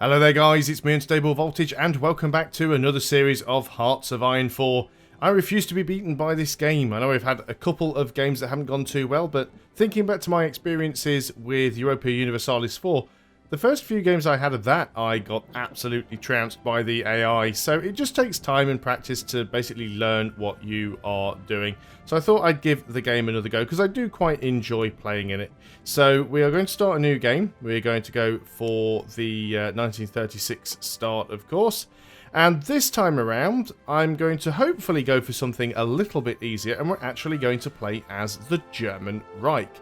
Hello there guys, it's me Unstable Voltage and welcome back to another series of Hearts of Iron 4. I refuse to be beaten by this game. I know I've had a couple of games that haven't gone too well, but thinking back to my experiences with Europa Universalis 4, the first few games I had of that, I got absolutely trounced by the AI, so it just takes time and practice to basically learn what you are doing. So I thought I'd give the game another go, because I do quite enjoy playing in it. So we are going to start a new game. We're going to go for the 1936 start, of course. And this time around, I'm going to hopefully go for something a little bit easier, and we're actually going to play as the German Reich.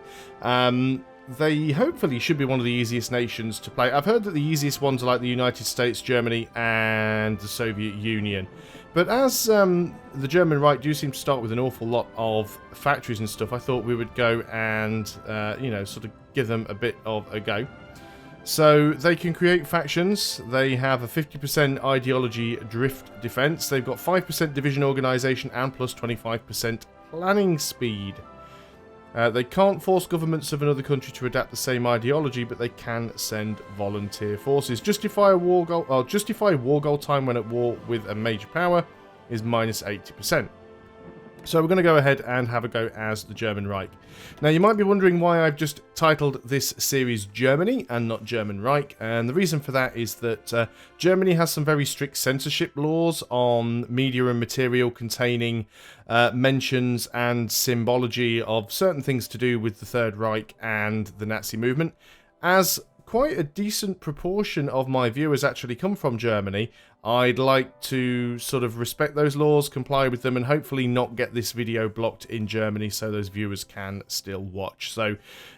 They hopefully should be one of the easiest nations to play. I've heard that the easiest ones are like the United States, Germany, and the Soviet Union. But as the German Reich do seem to start with an awful lot of factories and stuff, I thought we would go and, you know, sort of give them a bit of a go. So they can create factions. They have a 50% ideology drift defense. They've got 5% division organization and plus 25% planning speed. They can't force governments of another country to adapt the same ideology, but they can send volunteer forces. Justify war goal time when at war with a major power is minus 80%. So we're going to go ahead and have a go as the German Reich. Now you might be wondering why I've just titled this series Germany and not German Reich, and the reason for that is that Germany has some very strict censorship laws on media and material containing mentions and symbology of certain things to do with the Third Reich and the Nazi movement. As quite a decent proportion of my viewers actually come from Germany, I'd like to sort of respect those laws, comply with them, and hopefully not get this video blocked in Germany so those viewers can still watch. So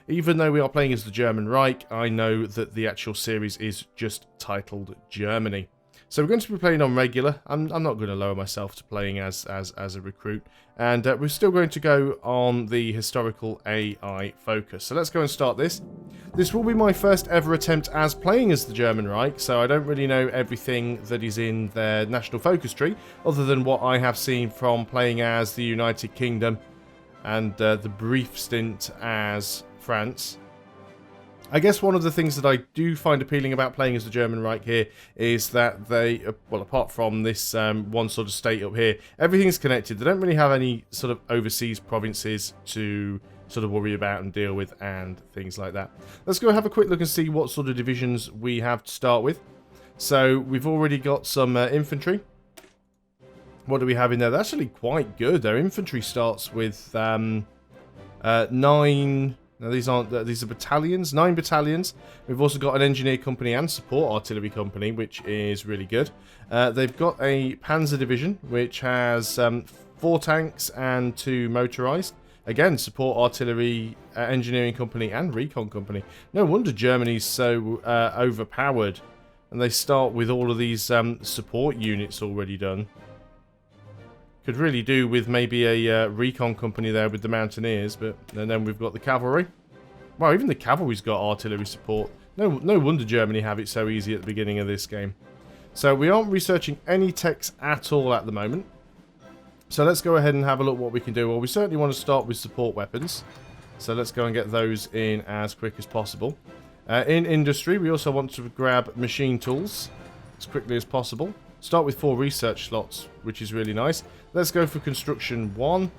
even though we are playing as the German Reich, I know that the actual series is just titled Germany. So we're going to be playing on regular. I'm not going to lower myself to playing as a recruit. And we're still going to go on the historical AI focus. So let's go and start this. This will be my first ever attempt as playing as the German Reich, so I don't really know everything that is in their national focus tree, other than what I have seen from playing as the United Kingdom and the brief stint as France. I guess one of the things that I do find appealing about playing as the German Reich here is that they, well, apart from this one sort of state up here, everything's connected. They don't really have any sort of overseas provinces to sort of worry about and deal with and things like that. Let's go have a quick look and see what sort of divisions we have to start with. So we've already got some infantry. What do we have in there? They're actually quite good. Their infantry starts with 9... Now these are battalions, 9 battalions. We've also got an engineer company and support artillery company, which is really good. They've got a panzer division, which has 4 tanks and 2 motorized. Again, support artillery, engineering company and recon company. No wonder Germany's so overpowered. And they start with all of these support units already done. Could really do with maybe a recon company there with the mountaineers, but and then we've got the cavalry. Wow, even the cavalry's got artillery support. No wonder Germany have it so easy at the beginning of this game. So we aren't researching any techs at all at the moment. So let's go ahead and have a look what we can do. Well, we certainly want to start with support weapons. So let's go and get those in as quick as possible. In industry, we also want to grab machine tools as quickly as possible. Start with 4 research slots, which is really nice. Let's go for construction 1.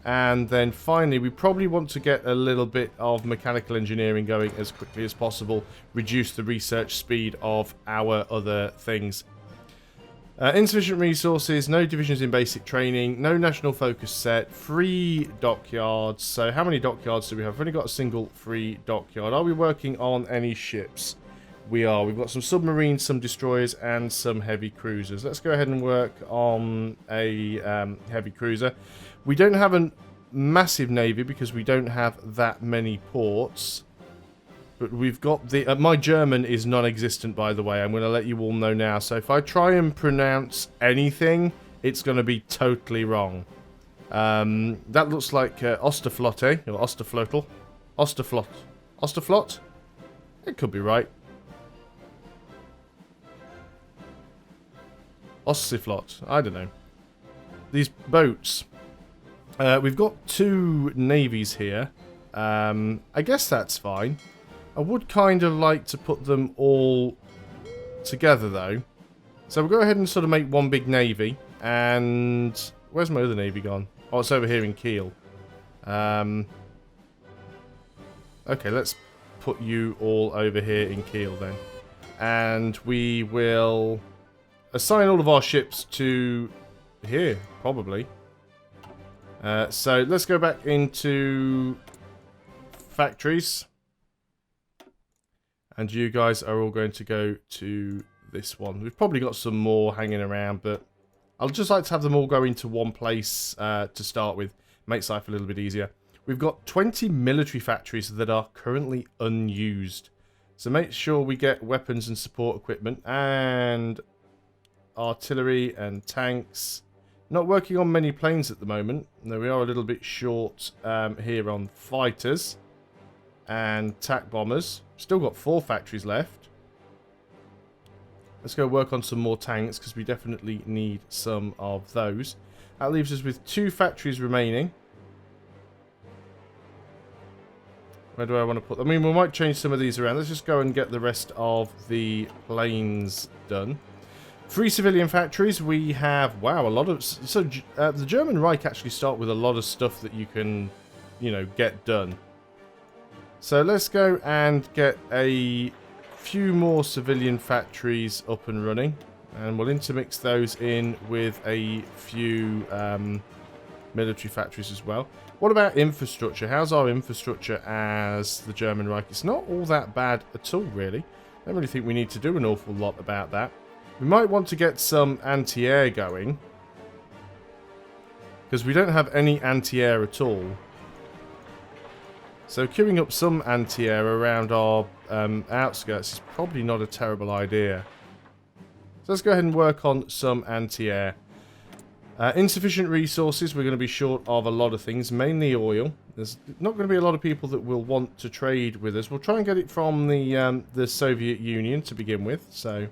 And then finally, we probably want to get a little bit of mechanical engineering going as quickly as possible. Reduce the research speed of our other things. Insufficient resources, no divisions in basic training, no national focus set, free dockyards. So how many dockyards do we have? We've only got a single free dockyard. Are we working on any ships? We are. We've got some submarines, some destroyers, and some heavy cruisers. Let's go ahead and work on a heavy cruiser. We don't have a massive navy because we don't have that many ports. But we've got the... my German is non-existent, by the way. I'm going to let you all know now. So if I try and pronounce anything, it's going to be totally wrong. That looks like Osterflotte, or Osterflotel. Osterflot. Osterflot? It could be right. Ossiflot. I don't know. These boats. We've got 2 navies here. I guess that's fine. I would kind of like to put them all together, though. So we'll go ahead and sort of make one big navy. And where's my other navy gone? Oh, it's over here in Kiel. Okay, let's put you all over here in Kiel then. And we will assign all of our ships to here, probably. So let's go back into factories. And you guys are all going to go to this one. We've probably got some more hanging around, but I'd just like to have them all go into one place to start with. Makes life a little bit easier. We've got 20 military factories that are currently unused. So make sure we get weapons and support equipment and artillery and tanks. Not working on many planes at the moment. No, we are a little bit short here on fighters and attack bombers. Still got 4 factories left. Let's go work on some more tanks because we definitely need some of those. That leaves us with 2 factories remaining. Where do I want to put them? I mean, we might change some of these around. Let's just go and get the rest of the planes done. 3 civilian factories. We have, wow, a lot of... So, the German Reich actually start with a lot of stuff that you can, you know, get done. So, let's go and get a few more civilian factories up and running. And we'll intermix those in with a few military factories as well. What about infrastructure? How's our infrastructure as the German Reich? It's not all that bad at all, really. I don't really think we need to do an awful lot about that. We might want to get some anti-air going. Because we don't have any anti-air at all. So queuing up some anti-air around our outskirts is probably not a terrible idea. So let's go ahead and work on some anti-air. Insufficient resources. We're going to be short of a lot of things, mainly oil. There's not going to be a lot of people that will want to trade with us. We'll try and get it from the Soviet Union to begin with. So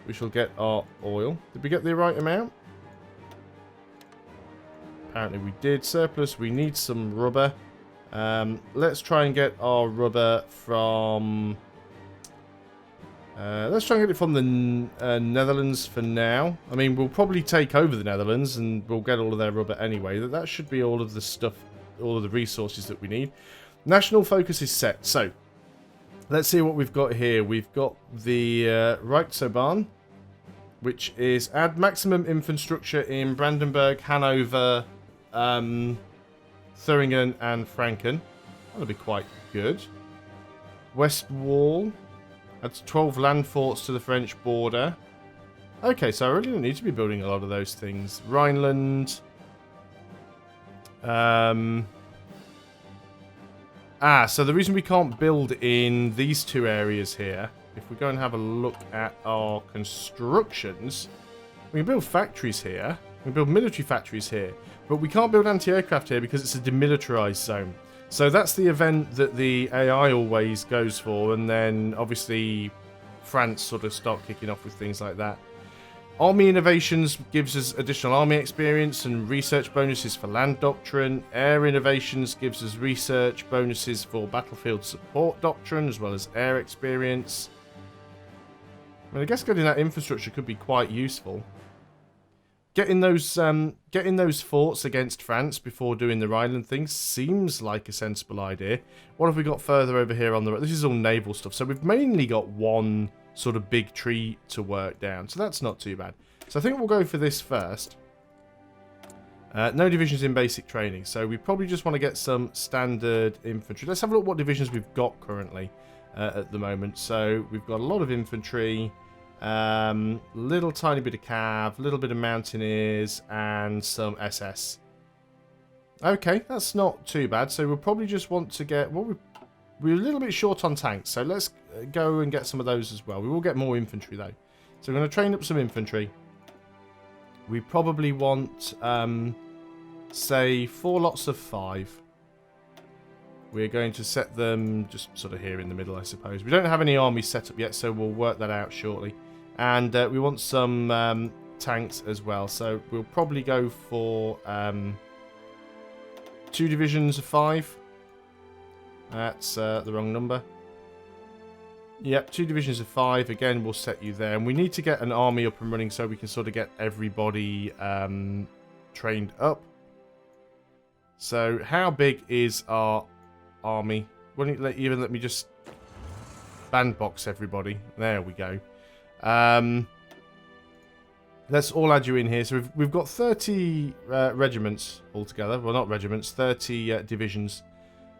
we shall get our oil. Did we get the right amount? Apparently we did. Surplus. We need some rubber. Let's try and get our rubber from... let's try and get it from the Netherlands for now. I mean, we'll probably take over the Netherlands and we'll get all of their rubber anyway. That should be all of the stuff, all of the resources that we need. National focus is set. So, let's see what we've got here. We've got the Reichsobahn, which is add maximum infrastructure in Brandenburg, Hanover, Thuringen and Franken. That'll be quite good. West Wall. That's 12 land forts to the French border. Okay, so I really don't need to be building a lot of those things. Rhineland. So the reason we can't build in these 2 areas here, if we go and have a look at our constructions, we can build factories here. We can build military factories here. But we can't build anti-aircraft here because it's a demilitarized zone. So that's the event that the AI always goes for, and then obviously France sort of start kicking off with things like that. Army Innovations gives us additional army experience and research bonuses for land doctrine. Air Innovations gives us research bonuses for battlefield support doctrine as well as air experience. I mean, I guess getting that infrastructure could be quite useful. Getting those forts against France before doing the Rhineland thing seems like a sensible idea. What have we got further over here on the right? This is all naval stuff. So we've mainly got one sort of big tree to work down. So that's not too bad. So I think we'll go for this first. No divisions in basic training. So we probably just want to get some standard infantry. Let's have a look what divisions we've got currently at the moment. So we've got a lot of infantry. Little tiny bit of cav, little bit of mountaineers, and some SS. Okay, that's not too bad. So we'll probably just want to get... Well, we're a little bit short on tanks, so let's go and get some of those as well. We will get more infantry, though. So we're going to train up some infantry. We probably want, say, 4 lots of 5. We're going to set them just sort of here in the middle, I suppose. We don't have any armies set up yet, so we'll work that out shortly. And we want some tanks as well. So we'll probably go for 2 divisions of 5. That's the wrong number. Yep, 2 divisions of 5. Again, we'll set you there. And we need to get an army up and running so we can sort of get everybody trained up. So, how big is our army? Why don't you even let me just bandbox everybody? There we go. Let's all add you in here. So, we've got 30 regiments altogether. Well, not regiments, 30 divisions.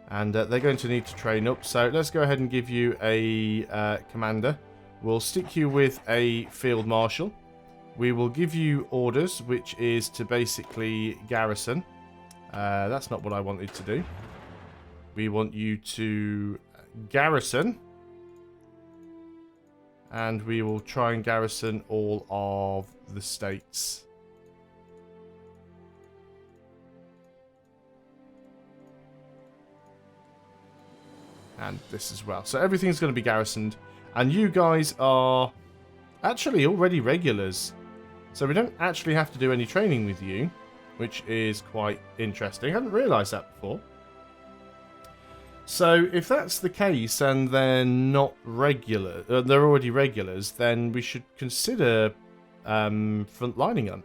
And they're going to need to train up. So let's go ahead and give you a commander. We'll stick you with a field marshal. We will give you orders, which is to basically garrison. That's not what I wanted to do. We want you to garrison. And we will try and garrison all of the states. And this as well. So everything's going to be garrisoned. And you guys are actually already regulars. So we don't actually have to do any training with you, which is quite interesting. I hadn't realised that before. So if that's the case and they're not regular, they're already regulars, then we should consider frontlining them.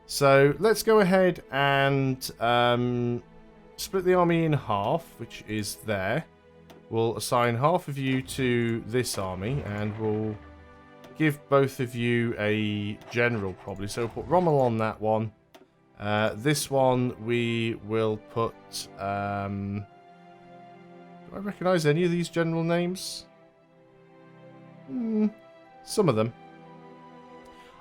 So let's go ahead and split the army in half, which is there. We'll assign half of you to this army, and we'll give both of you a general, probably. So we'll put Rommel on that one. This one we will put... do I recognise any of these general names? Some of them.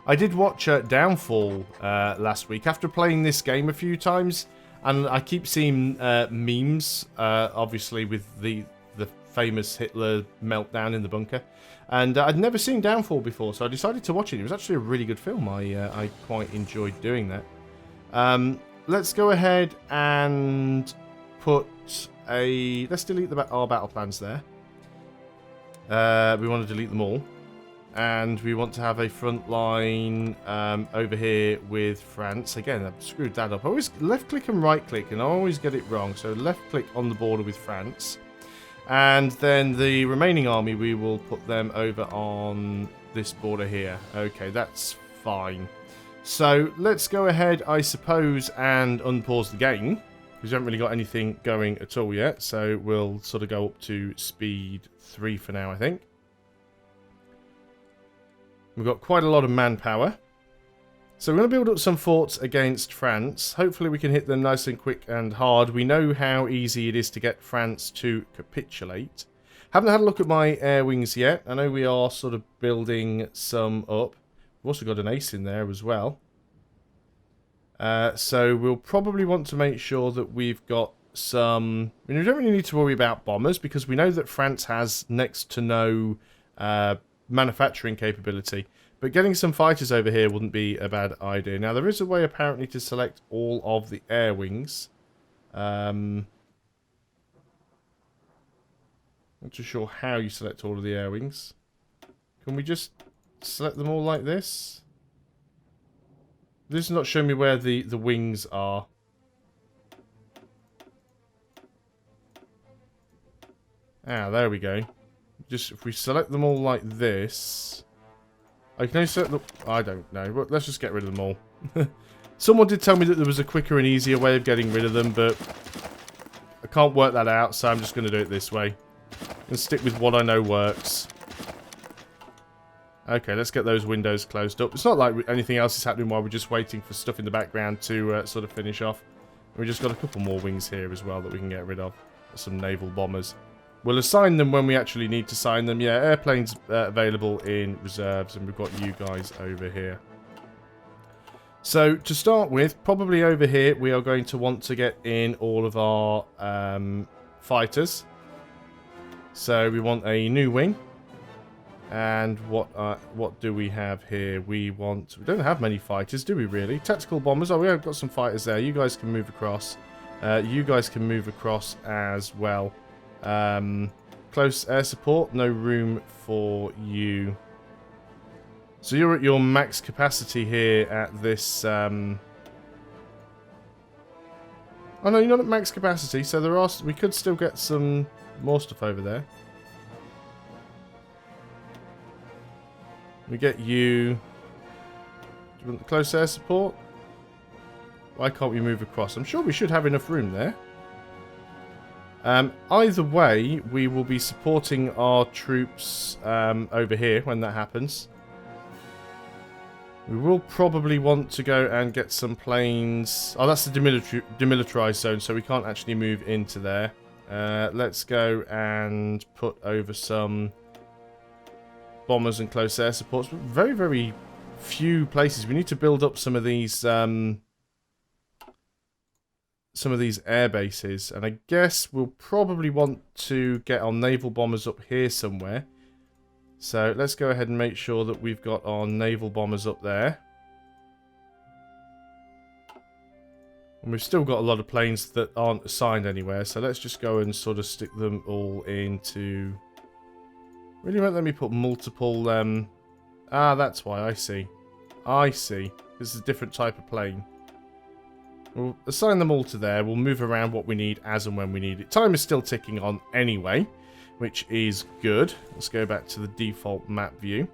I did watch Downfall last week after playing this game a few times. And I keep seeing memes, obviously, with the famous Hitler meltdown in the bunker. And I'd never seen Downfall before, so I decided to watch it. It was actually a really good film. I quite enjoyed doing that. Let's go ahead and put a... Let's delete our battle plans there. We want to delete them all. And we want to have a front line over here with France. Again, I've screwed that up. I always left click and right click, and I always get it wrong. So left click on the border with France. And then the remaining army, we will put them over on this border here. Okay, that's fine. So let's go ahead, I suppose, and unpause the game. Because we haven't really got anything going at all yet. So we'll sort of go up to speed 3 for now, I think. We've got quite a lot of manpower. So we're going to build up some forts against France. Hopefully we can hit them nice and quick and hard. We know how easy it is to get France to capitulate. Haven't had a look at my air wings yet. I know we are sort of building some up. We've also got an ace in there as well. So we'll probably want to make sure that we've got some... I mean, we don't really need to worry about bombers because we know that France has next to no... manufacturing capability, but getting some fighters over here wouldn't be a bad idea. Now there is a way apparently to select all of the air wings. Not too sure how you select all of the air wings. Can we just select them all like this? This is not showing me where the wings are. Ah, there we go. Just if we select them all like this, I can only select them. I don't know, but let's just get rid of them all. Someone did tell me that there was a quicker and easier way of getting rid of them, but I can't work that out, so I'm just going to do it this way and stick with what I know works. Okay, let's get those windows closed up. It's not like anything else is happening while we're just waiting for stuff in the background to sort of finish off. We just got a couple more wings here as well that we can get rid of. Some naval bombers. We'll assign them when we actually need to sign them. Yeah, airplanes available in reserves, and we've got you guys over here. So, to start with, probably over here, we are going to want to get in all of our fighters. So, we want a new wing. And what do we have here? We don't have many fighters, do we really? Tactical bombers. Oh, we have got some fighters there. You guys can move across. You guys can move across as well. Close air support, no room for you. So you're at your max capacity here at this... Oh no, you're not at max capacity, so we could still get some more stuff over there. We get you... Do you want the close air support? Why can't we move across? I'm sure we should have enough room there. Either way, we will be supporting our troops over here when that happens. We will probably want to go and get some planes. Oh, that's the demilitarized zone, so we can't actually move into there. Let's go and put over some bombers and close air supports. Very, very few places. We need to build up some of these air bases, and I guess we'll probably want to get our naval bombers up here somewhere. So let's go ahead and make sure that we've got our naval bombers up there. And we've still got a lot of planes that aren't assigned anywhere, so let's just go and sort of stick them all into... Really won't let me put multiple... Ah, that's why, I see. I see. This is a different type of plane. We'll assign them all to there. We'll move around what we need as and when we need it. Time is still ticking on anyway, which is good. Let's go back to the default map view.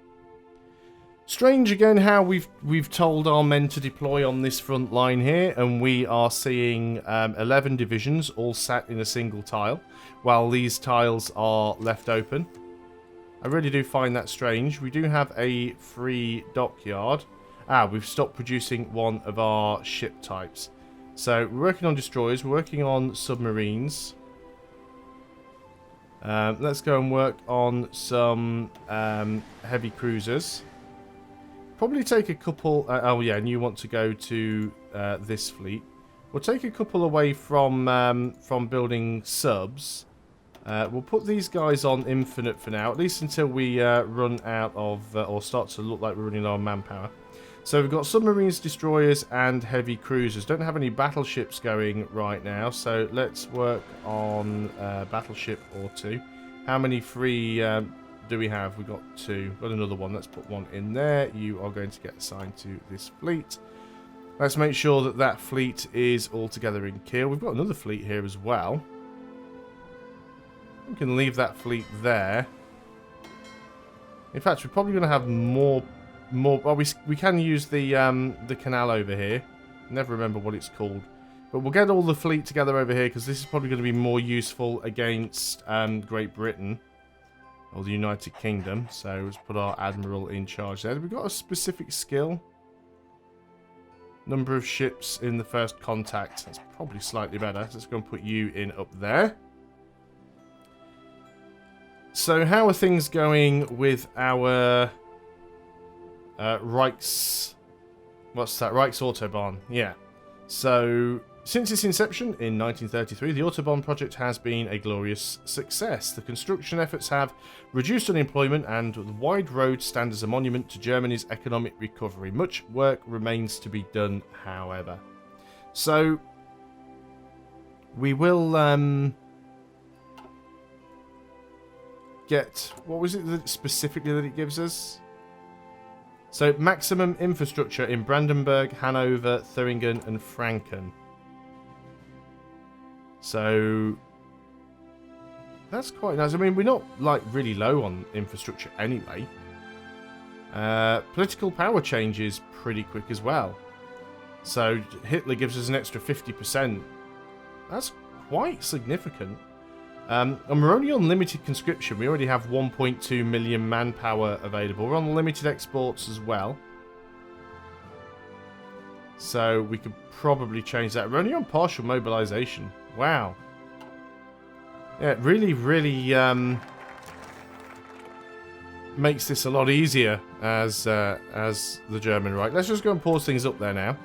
Strange again how we've told our men to deploy on this front line here, and we are seeing 11 divisions all sat in a single tile, while these tiles are left open. I really do find that strange. We do have a free dockyard. Ah, we've stopped producing one of our ship types. So we're working on destroyers, we're working on submarines. Let's go and work on some heavy cruisers. Probably take a couple... oh yeah, and you want to go to this fleet. We'll take a couple away from building subs. We'll put these guys on infinite for now, at least until we run out of... or start to look like we're running out of manpower. So we've got submarines, destroyers, and heavy cruisers. Don't have any battleships going right now, so let's work on battleship or two. How many free do we have? We've got two. Got another one. Let's put one in there. You are going to get assigned to this fleet. Let's make sure that that fleet is all together in Kiel. We've got another fleet here as well. We can leave that fleet there. In fact, we're probably going to have more. Well, we can use the canal over here. Never remember what it's called. But we'll get all the fleet together over here, because this is probably going to be more useful against Great Britain. Or the United Kingdom. So let's put our admiral in charge there. Have we got a specific skill? Number of ships in the first contact. That's probably slightly better. So let's go and put you in up there. So how are things going with our... Reichs... What's that? Reichs Autobahn. Yeah. So, since its inception in 1933, the Autobahn project has been a glorious success. The construction efforts have reduced unemployment, and the wide road stand as a monument to Germany's economic recovery. Much work remains to be done, however. So, we will get... What was it that specifically that it gives us? So, maximum infrastructure in Brandenburg, Hanover, Thuringen, and Franken. So, that's quite nice. I mean, we're not, like, really low on infrastructure anyway. Political power change is pretty quick as well. So, Hitler gives us an extra 50%. That's quite significant. And we're only on limited conscription. We already have 1.2 million manpower available. We're on limited exports as well. So we could probably change that. We're only on partial mobilization. Wow. Yeah, it really, really makes this a lot easier as the German Reich. Let's just go and pause things up there now.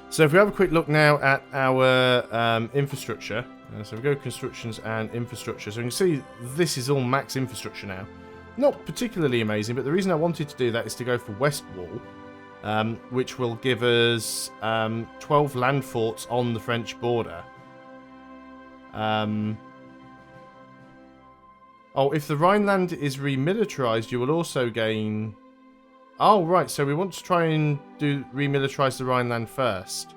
So if we have a quick look now at our infrastructure. So we go constructions and infrastructure. So you can see this is all max infrastructure now. Not particularly amazing, but the reason I wanted to do that is to go for West Wall, which will give us 12 land forts on the French border. Oh, if the Rhineland is remilitarized, you will also gain... Oh, right, so we want to try and remilitarize the Rhineland first.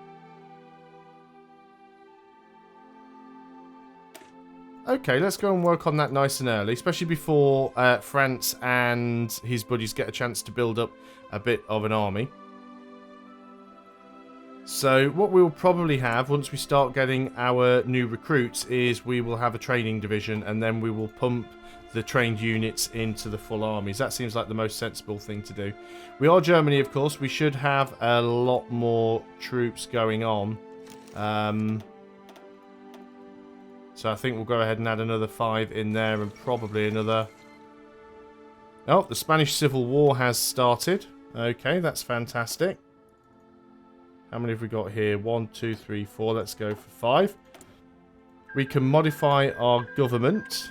Okay, let's go and work on that nice and early, especially before France and his buddies get a chance to build up a bit of an army. So what we'll probably have once we start getting our new recruits is we will have a training division, and then we will pump the trained units into the full armies. That seems like the most sensible thing to do. We are Germany, of course. We should have a lot more troops going on. So I think we'll go ahead and add another 5 in there, and probably another... Oh, the Spanish Civil War has started. Okay, that's fantastic. How many have we got here? 1, 2, 3, 4. Let's go for 5. We can modify our government.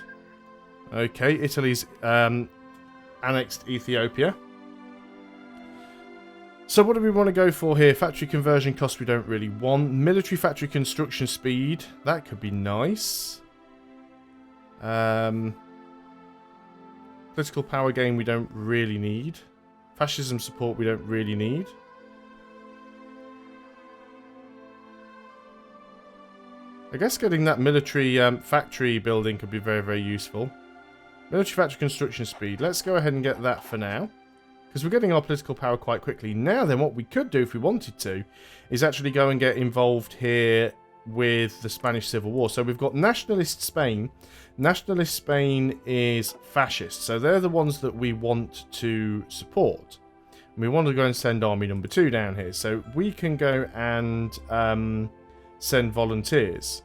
Okay, Italy's annexed Ethiopia. So what do we want to go for here? Factory conversion cost we don't really want. Military factory construction speed. That could be nice. Political power gain we don't really need. Fascism support we don't really need. I guess getting that military factory building could be very, very useful. Military factory construction speed. Let's go ahead and get that for now. Because we're getting our political power quite quickly. Now then, what we could do if we wanted to is actually go and get involved here with the Spanish Civil War. So we've got Nationalist Spain. Nationalist Spain is fascist. So they're the ones that we want to support. And we want to go and send army number 2 down here. So we can go and... send volunteers.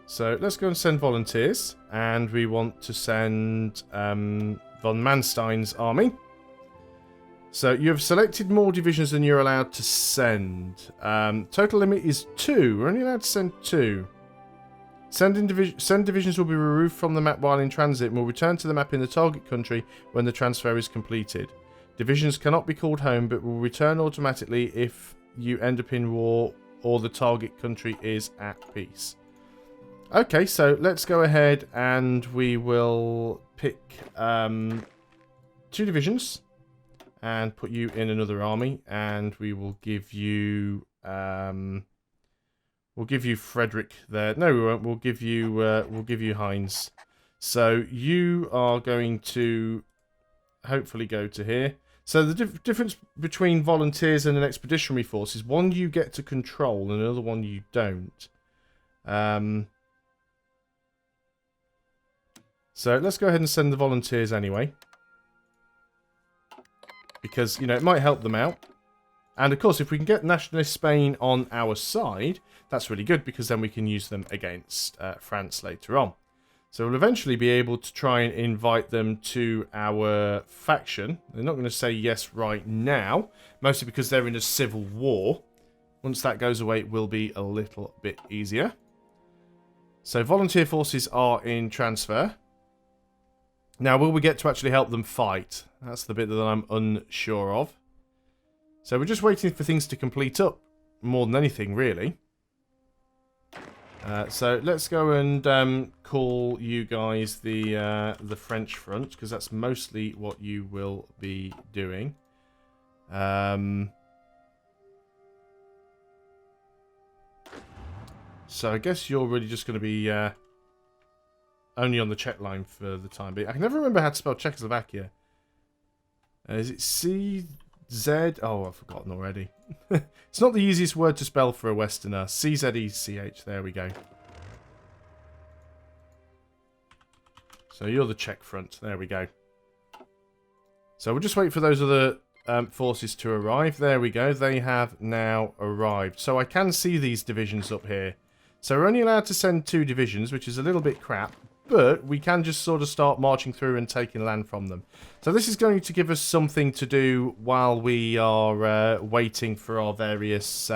So let's go and send volunteers, and we want to send von Manstein's army. So you have selected more divisions than you're allowed to send. Total limit is 2. We're only allowed to send 2. Send divisions will be removed from the map while in transit and will return to the map in the target country when the transfer is completed. Divisions cannot be called home, but will return automatically if you end up in war or the target country is at peace. Okay, so let's go ahead and we will pick 2 divisions and put you in another army, and we will give you Frederick there. No, we won't. We'll give you Heinz. So you are going to hopefully go to here. So the difference between volunteers and an expeditionary force is one you get to control and another one you don't. So let's go ahead and send the volunteers anyway. Because, you know, it might help them out. And of course, if we can get Nationalist Spain on our side, that's really good, because then we can use them against France later on. So we'll eventually be able to try and invite them to our faction. They're not going to say yes right now, mostly because they're in a civil war. Once that goes away, it will be a little bit easier. So volunteer forces are in transfer. Now, will we get to actually help them fight? That's the bit that I'm unsure of. So we're just waiting for things to complete up, more than anything, really. So let's go and call you guys the French front, because that's mostly what you will be doing. So I guess you're really just going to be only on the Czech line for the time being. I can never remember how to spell Czechoslovakia. Is it CZ? Oh, I've forgotten already. It's not the easiest word to spell for a Westerner. CZECH. There we go. So you're the Czech front. There we go. So we'll just wait for those other forces to arrive. There we go. They have now arrived. So I can see these divisions up here. So we're only allowed to send 2 divisions, which is a little bit crap. But we can just sort of start marching through and taking land from them. So this is going to give us something to do while we are waiting for our various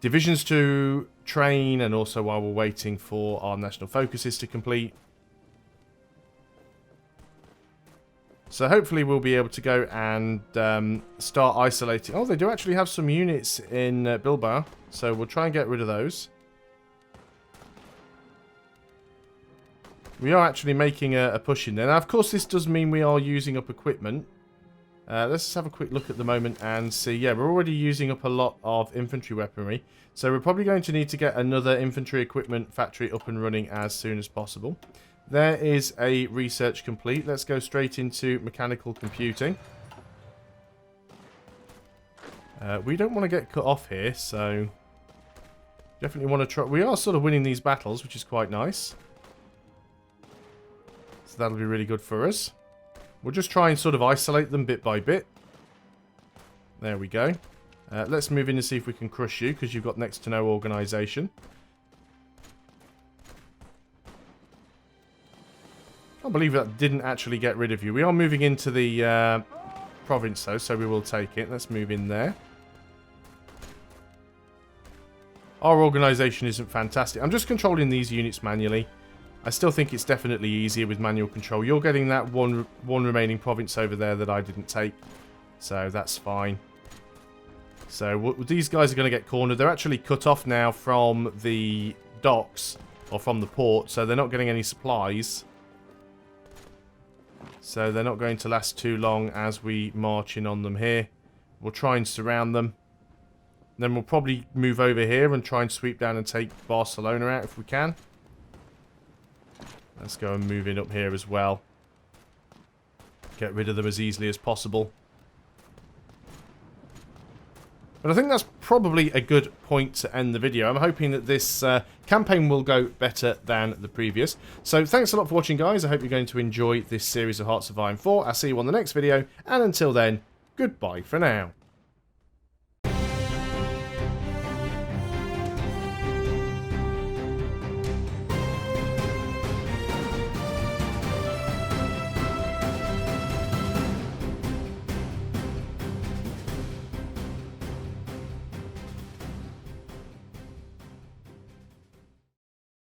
divisions to train, and also while we're waiting for our national focuses to complete. So hopefully we'll be able to go and start isolating. Oh, they do actually have some units in Bilbao, so we'll try and get rid of those. We are actually making a push in there. Now, of course, this does mean we are using up equipment. Let's just have a quick look at the moment and see. Yeah, we're already using up a lot of infantry weaponry. So we're probably going to need to get another infantry equipment factory up and running as soon as possible. There is a research complete. Let's go straight into mechanical computing. We don't want to get cut off here, so definitely want to try. We are sort of winning these battles, which is quite nice. So that'll be really good for us. We'll just try and sort of isolate them bit by bit. There we go. Let's move in and see if we can crush you, because you've got next to no organisation. I can't believe that didn't actually get rid of you. We are moving into the province, though, so we will take it. Let's move in there. Our organisation isn't fantastic. I'm just controlling these units manually. I still think it's definitely easier with manual control. You're getting that one remaining province over there that I didn't take. So that's fine. So these guys are going to get cornered. They're actually cut off now from the docks, or from the port, so they're not getting any supplies. So they're not going to last too long as we march in on them here. We'll try and surround them. Then we'll probably move over here and try and sweep down and take Barcelona out if we can. Let's go and move in up here as well. Get rid of them as easily as possible. But I think that's probably a good point to end the video. I'm hoping that this campaign will go better than the previous. So thanks a lot for watching, guys. I hope you're going to enjoy this series of Hearts of Iron 4. I'll see you on the next video. And until then, goodbye for now.